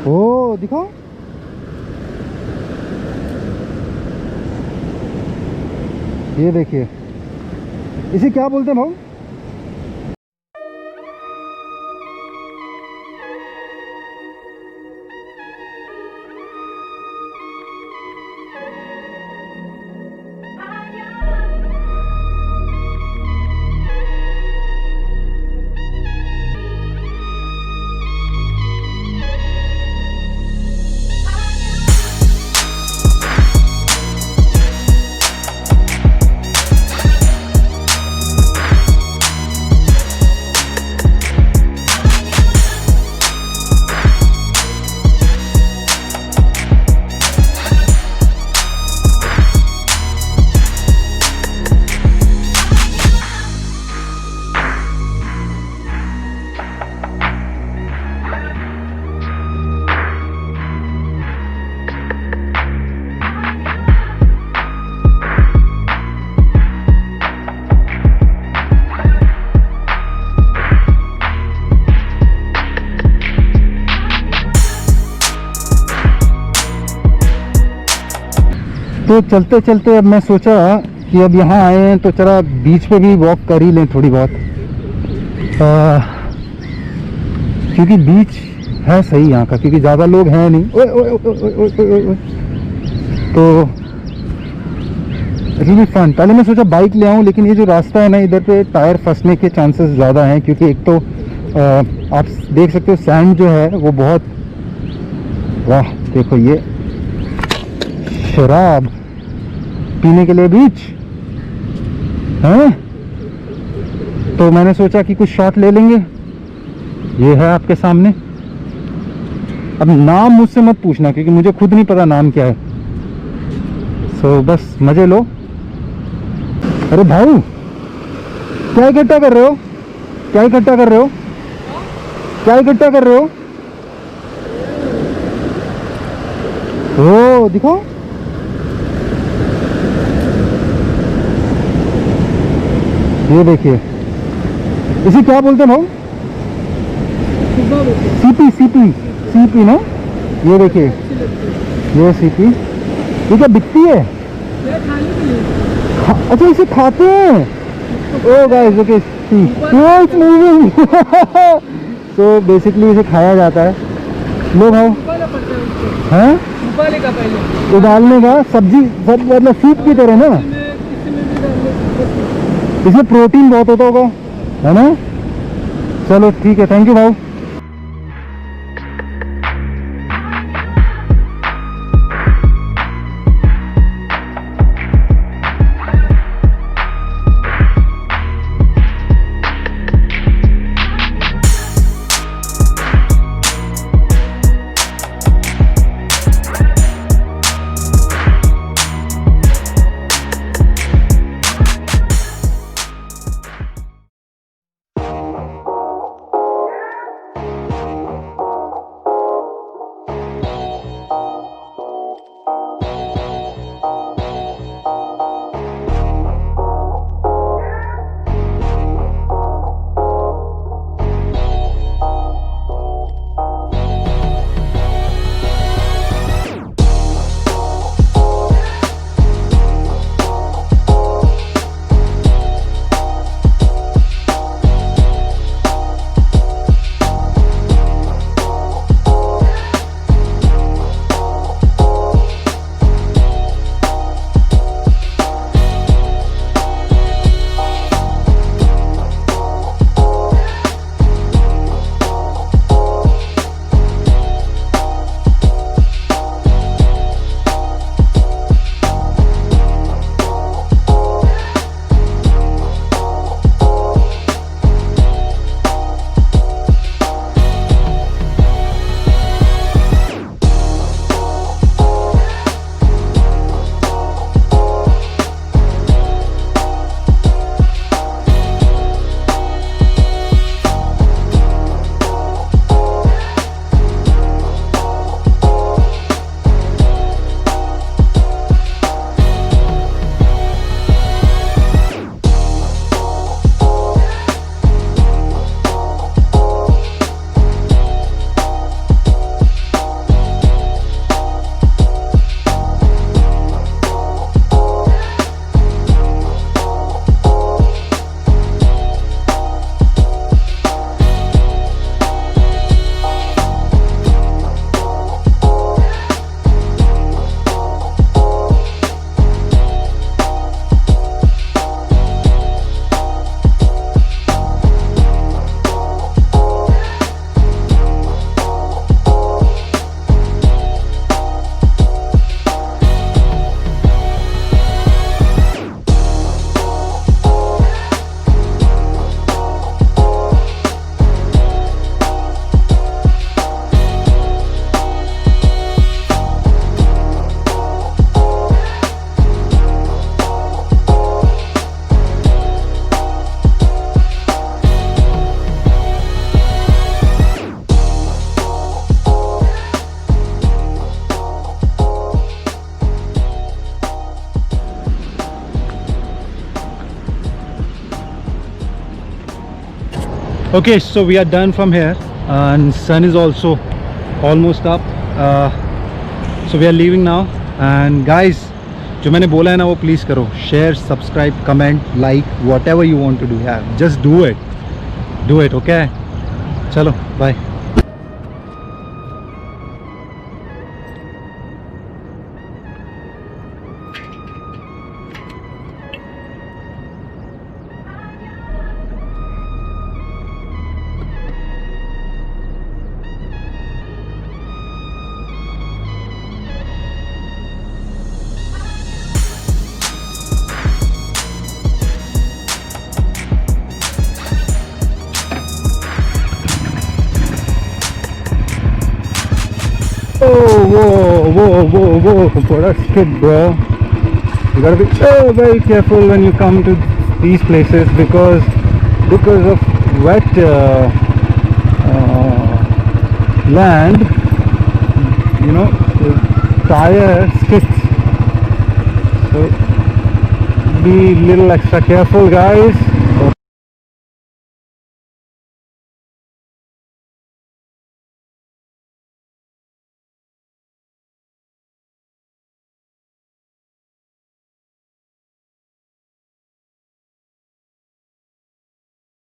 ओ दिखाओ, ये देखिए, इसे क्या बोलते हैं भाऊ? तो चलते चलते अब मैं सोचा कि अब यहाँ आए हैं तो चला बीच पे भी वॉक कर ही लें थोड़ी बहुत, क्योंकि बीच है सही यहाँ का, क्योंकि ज़्यादा लोग हैं नहीं। ओए ओए ओए ओए ओए ओए ओए। तो इट विल बी फन। पहले मैं सोचा बाइक ले आऊँ, लेकिन ये जो रास्ता है ना, इधर पे टायर फंसने के चांसेस ज़्यादा हैं, क्योंकि एक तो आप देख सकते हो सैंड जो है वो बहुत, वाह देखो ये शराब पीने के लिए बीच है। तो मैंने सोचा कि कुछ शॉट ले लेंगे, ये है आपके सामने। अब नाम मुझसे मत पूछना, क्योंकि मुझे खुद नहीं पता नाम क्या है। सो बस मजे लो। अरे भाऊ, क्या इकट्ठा कर रहे हो? क्या इकट्ठा कर रहे हो? क्या इकट्ठा कर रहे हो? ओ दिखाओ, ये देखिए, इसे क्या बोलते हैं भाऊ? सीपी सीपी सीपी ना, ये देखिए, ये सीपी। ये क्या बिकती है? अच्छा इसे खाते हैं। ओ गाइस ओके, इट्स मूविंग। तो बेसिकली इसे खाया जाता है। लो भाऊ, हैं उबालने का, सब्जी सब मतलब सूप की तरह ना। इसमें प्रोटीन बहुत होता होगा, है ना? चलो ठीक है, थैंक यू भाऊ। Okay, so we are done from here, and sun is also almost up. So we are leaving now. And guys, जो मैंने बोला है ना वो प्लीज़ करो, share, subscribe, comment, like, whatever you want to do यार, just do it, okay? चलो bye. Whoa, what a skid, bro. You gotta be so very careful when you come to these places because of wet land, you know, the tire skids. So be little extra careful, guys.